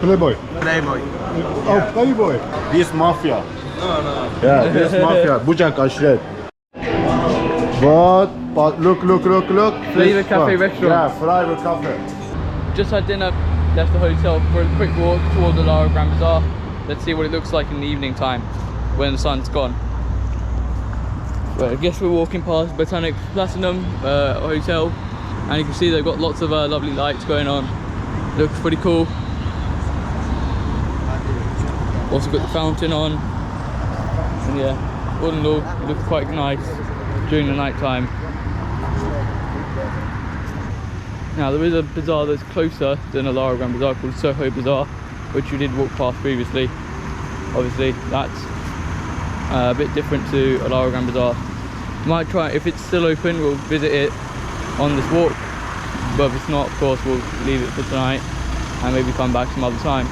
Playboy. Playboy. Oh, Playboy. This mafia. No. Yeah, this mafia. Bucak aşiret. But look. Flavor Cafe restaurant. Yeah, Flavor Cafe. Just had dinner, left the hotel for a quick walk toward the Lara Grand Bazaar. Let's see what it looks like in the evening time when the sun's gone. Well, I guess we're walking past Botanic Platinum Hotel, and you can see they've got lots of lovely lights going on. Looks pretty cool. Also got the fountain on, and yeah, all in all, it looks quite nice during the night time. Now there is a bazaar that's closer than a Lara Grand Bazaar called Soho Bazaar, which we did walk past previously. Obviously that's a bit different to a Lara Grand Bazaar. Might try, if it's still open, we'll visit it on this walk, but if it's not, of course we'll leave it for tonight and maybe come back some other time.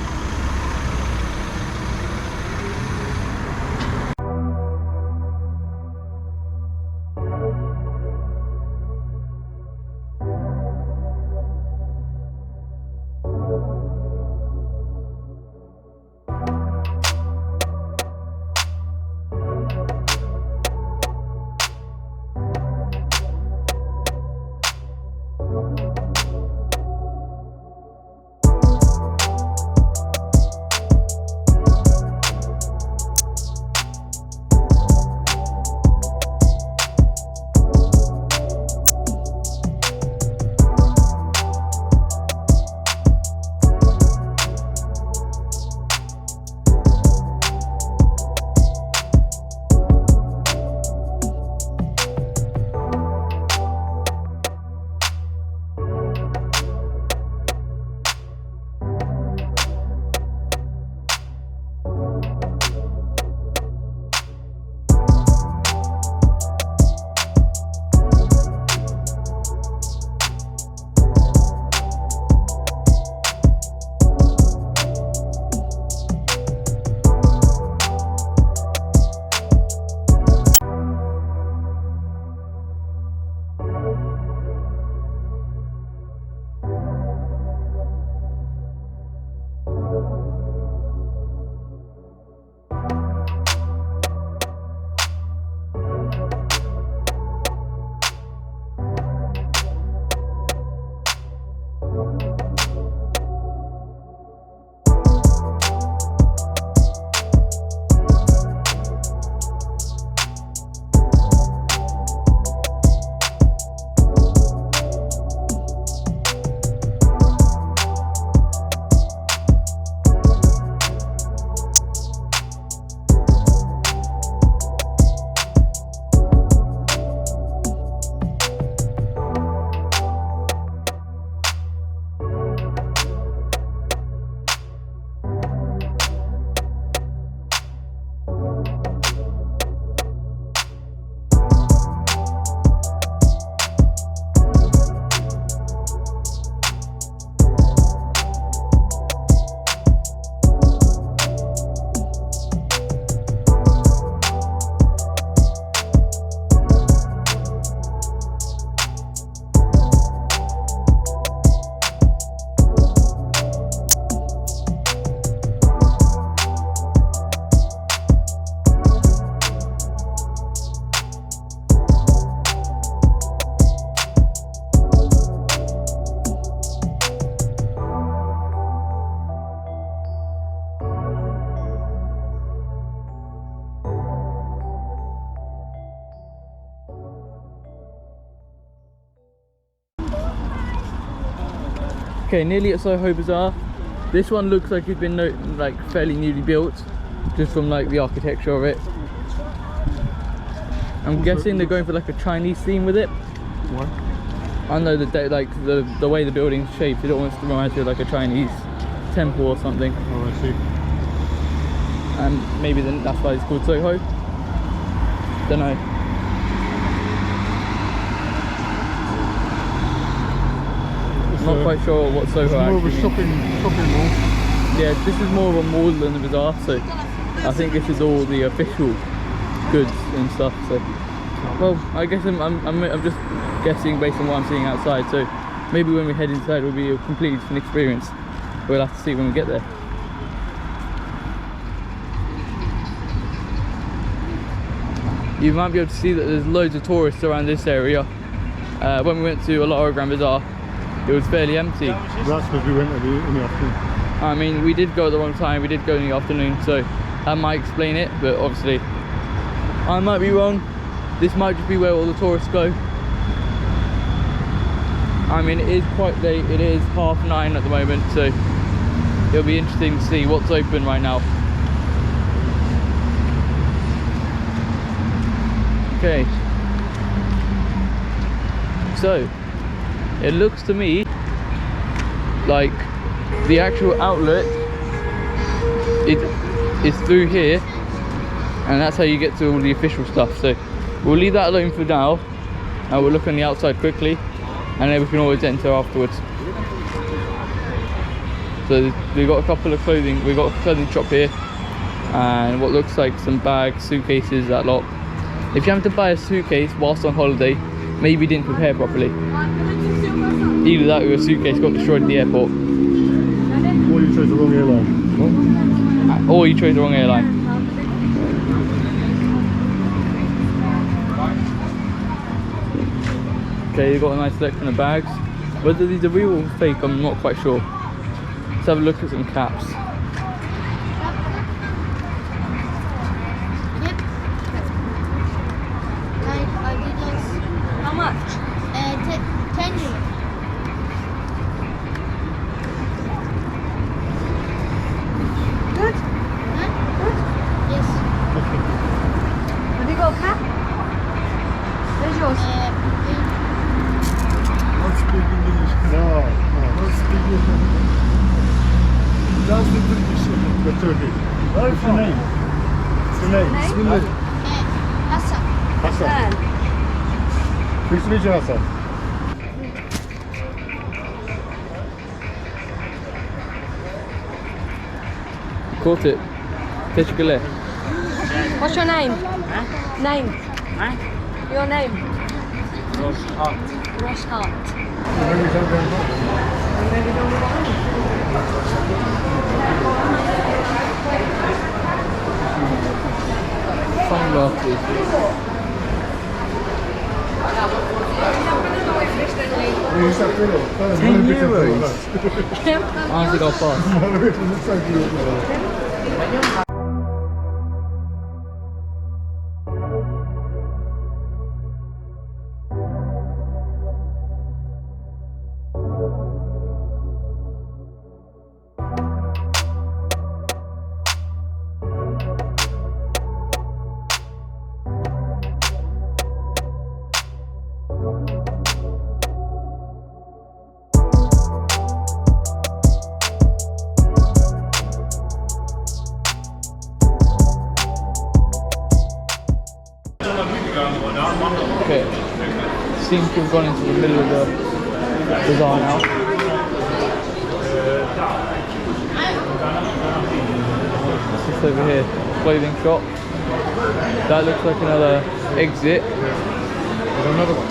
Okay, nearly at Soho Bazaar. This one looks like it's been like fairly newly built, just from like the architecture of it. I'm guessing they're going for like a Chinese theme with it. What? I know that like the way the building's shaped, it almost reminds me of like a Chinese temple or something. Oh, I see. And maybe then that's why it's called Soho. Don't know. Not quite sure what Soho actually. More of a shopping mall. Yeah, this is more of a mall than a bazaar, so I think this is all the official goods and stuff. So, well, I guess I'm just guessing based on what I'm seeing outside. So maybe when we head inside, it'll be a completely different experience. We'll have to see when we get there. you might be able to see that there's loads of tourists around this area. When we went to Okurcalar Bazaar, it was fairly empty. That's because we went in the afternoon. I mean, we did go at the wrong time, we did go in the afternoon, so that might explain it, but obviously I might be wrong. This might just be where all the tourists go. I mean, it is quite late, it is 9:30 at the moment, so it'll be interesting to see what's open right now. Okay, so it looks to me like the actual outlet is through here, and that's how you get to all the official stuff. So we'll leave that alone for now, and we'll look on the outside quickly, and then we can always enter afterwards. So we've got a couple of clothing, we've got a clothing shop here, and what looks like some bags, suitcases, that lot. If you have to buy a suitcase whilst on holiday, maybe you didn't prepare properly. Either that or your suitcase got destroyed at the airport. Or you chose the wrong airline. What? Or you chose the wrong airline. Okay, you've got a nice selection of bags. Whether these are real or fake, I'm not quite sure. Let's have a look at some caps. How much? 10 euros. Good? Huh? Good? Yes. Have you got a cap? Where's yours? Not speak English. No. Not speak English. Just the Turkish. The Turkish. What's your name? What's your name? Bismillah. Hassan. Hassan. Please meet you, Hassan. Caught it. Teşekkürler. What's your name? Name. Your name? Roshat. Sunglasses. 10 euros. I think I'll pass. Okay, seems to have gone into the middle of the bazaar now. Just over here, clothing shop. That looks like another exit. There's another one.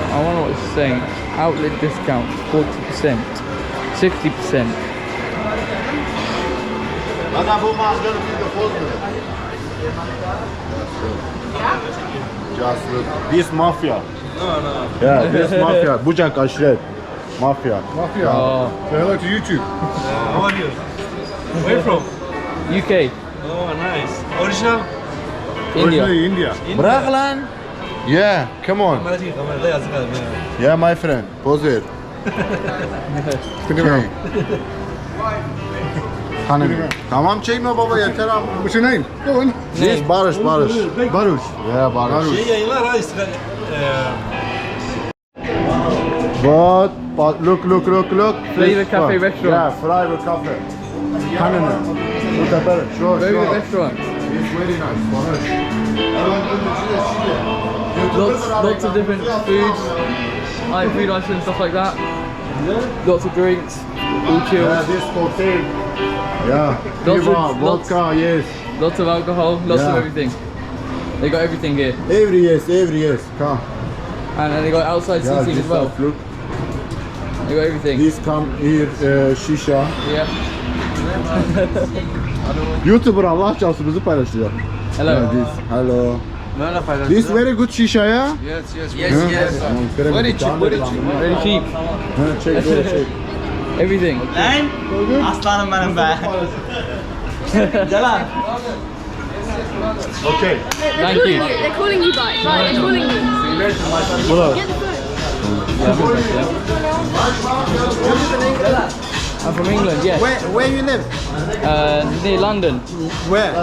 I wonder what it's saying. Outlet discount 40%, 60%. Just look. This mafia. No. Yeah, this mafia. Bucak aşiret. Mafia. Mafia. Oh. Say hello to YouTube. How are you? Where from? UK, Oh, nice. Original? India. Originally India. Bırak lan. Yeah, come on. Kamerada yazık abi. Yeah, my friend. Pose here. Çek. Hanım. Tamam çekme baba yeter abi. What's your name? Go on. This Barış. Barış. Yeah, Barış. Şey yayınlar ha But look. Flavor Cafe restaurant. Yeah, Flavor Cafe. Hanım. Look at that. Sure. Favorite restaurant. It's very nice. Barış. Lots of different foods, like food items, stuff like that. Lots of drinks, all chilled. Yeah, this hotel. Yeah. Lots Piva, of- vodka, yes. Lots of alcohol, lots of Yeah. everything. They got everything here, Every yes. Come. and then they got outside Yeah, seating as just well. look. You got everything. This come here shisha. Yeah. YouTuber Allah çarpsın bizi paylaşıyor. Hello. Yeah, this. Hello. This very good shisha yeah? Yes, yes. Very cheap, very cheap. Very cheap. Check, check. Everything. Lan aslanım benim be. Celal. Okay. Thank you. They're calling you, bye. Bye, they're calling you. Bravo. Get the phone. I'm from England, yes. Where you live? Near London. Where?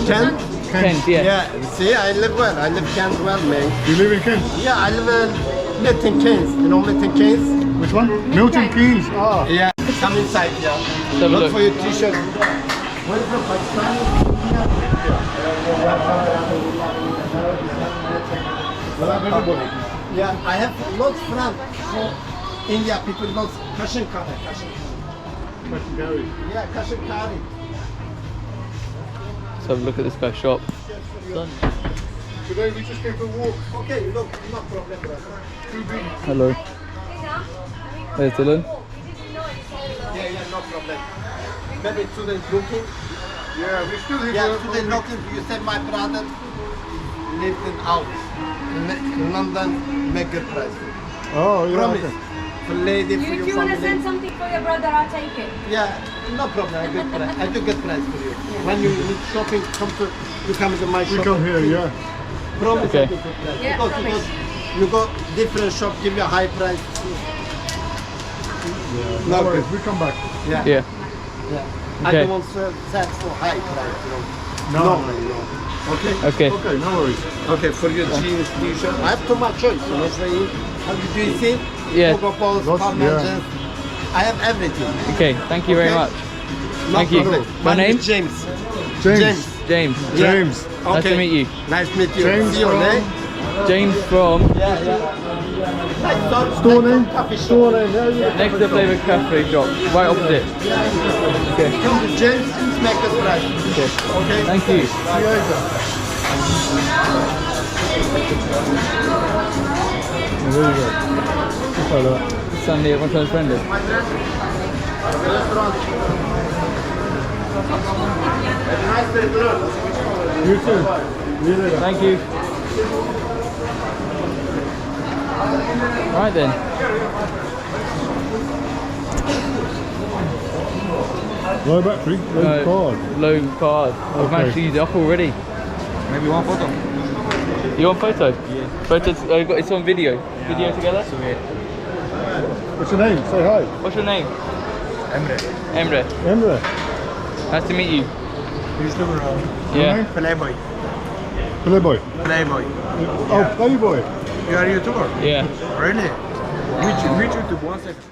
Kent? Kent, yeah. Yeah. See, I live well. I live Kent well, man. You live in Kent? Yeah, I live in Milton Keynes. You know Milton Keynes? Which one? Milton Keynes. Ah. Yeah. Come inside, yeah. have a Look look. for your t-shirt. Where is the Pakistan? Yeah, I have lots of friends from India. People lots Kashin Kari. Yeah, Kashin Kari. Let's have a look at this guy's shop. Today we just came for a walk. Okay, look, no problem, brother. Hello. There's Dylan. Yeah, no problem. Maybe students looking. Yeah, we still here. Yeah, students looking. You said my brother lives in out in London. Make good price. Oh, yeah. Promise. Okay. For lady, for If your you want to family. send something for your brother, I'll take it. Yeah, no problem. I good price. I do good price for you. When you need shopping, you come to my We shop. come here, yeah. Promise Okay. I do good price. Yeah, promise. You go different shop, give you a high price. No No worries, good. we come back. Yeah. Yeah. I Okay. don't want to sell for high price, you know. No. No. Okay. Okay. Okay, no worries. Okay, for your jeans, t-shirt. I have too much choice, you know. So how do you see? Yeah. Coco Balls, Lots- Parmesan. yeah. I have everything. Okay, thank you very Okay. much. No Thank you. problem. My name? is James. James. James. Yeah. James. Nice to meet you. Nice to meet you. James See you, from- eh? James from Store name? Coffee shop. Store name, yeah, yeah. next to Flavor Cafe shop, right opposite. Okay. Come to James, make us price. Okay. Okay? Thank you. See you later. There you go. Just like that. Sunday, everyone turns friendly. You too. See you later. Thank you. Right then. Low battery, low card. Low card. I've Okay. managed to use it up already. Maybe one photo. You want photo? Yeah. Photos. Oh, you got it's on video. Video together. What's your name? Say hi. What's your name? Emre. Emre. Emre. Nice to meet you. YouTuber. Yeah. name? Playboy. Playboy. Playboy. Oh, Playboy. You are YouTuber? Yeah. Really? Which YouTube? One second.